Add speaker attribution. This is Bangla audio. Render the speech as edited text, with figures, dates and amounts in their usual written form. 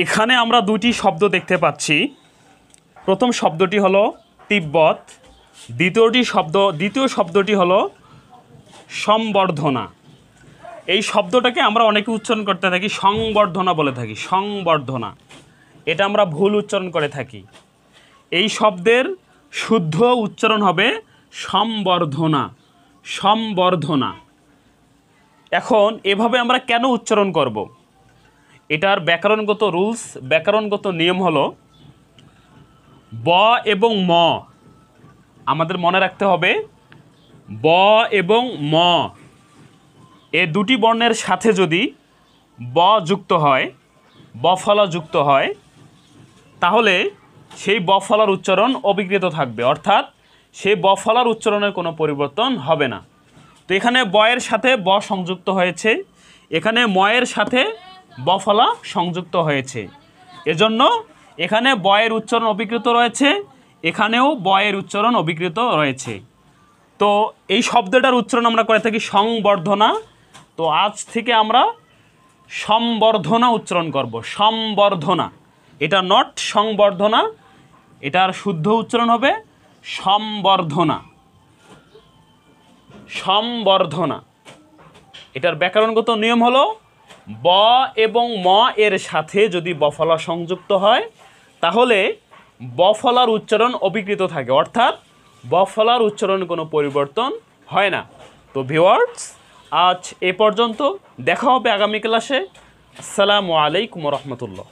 Speaker 1: এখানে আমরা দুটি শব্দ দেখতে পাচ্ছি। প্রথম শব্দটি হলো তিব্বত, দ্বিতীয় শব্দটি হলো সম্বর্ধনা। এই শব্দটাকে আমরা অনেকে উচ্চারণ করতে থাকি সংবর্ধনা বলে থাকি, সংবর্ধনা। এটা আমরা ভুল উচ্চারণ করে থাকি। এই শব্দের শুদ্ধ উচ্চারণ হবে সম্বর্ধনা, সম্বর্ধনা। এখন এভাবে আমরা কেন উচ্চারণ করব? এটার ব্যাকরণগত রুলস, ব্যাকরণগত নিয়ম হলো ব এবং ম আমাদের মনে রাখতে হবে। ব এবং ম এ দুটি বর্ণের সাথে যদি ব যুক্ত হয়, বফলা যুক্ত হয়, তাহলে সেই বফলার উচ্চারণ অবিকৃত থাকবে, অর্থাৎ সেই বফলার উচ্চারণের কোনো পরিবর্তন হবে না। তো এখানে বয়ের সাথে ব সংযুক্ত হয়েছে, এখানে ময়ের সাথে বফলা সংযুক্ত হয়েছে, এজন্য এখানে বয়ের উচ্চারণ অবিকৃত রয়েছে, এখানেও বয়ের উচ্চারণ অবিকৃত রয়েছে। তো এই শব্দটার উচ্চারণ আমরা করে থাকি সংবর্ধনা। তো আজ থেকে আমরা সম্বর্ধনা উচ্চারণ করব, সম্বর্ধনা। এটা নট সংবর্ধনা, এটার শুদ্ধ উচ্চারণ হবে সম্বর্ধনা, সম্বর্ধনা। এটার ব্যাকরণগত নিয়ম হলো ব এবং ম এর সাথে যদি বফলা সংযুক্ত হয়, তাহলে বফলার উচ্চারণ অবিকৃত থাকে, অর্থাৎ বফলার উচ্চারণে কোনো পরিবর্তন হয় না। তো ভিউয়ার্স, আজ এ পর্যন্ত, দেখা হবে আগামী ক্লাসে। আসসালামু আলাইকুম রহমতুল্লাহ।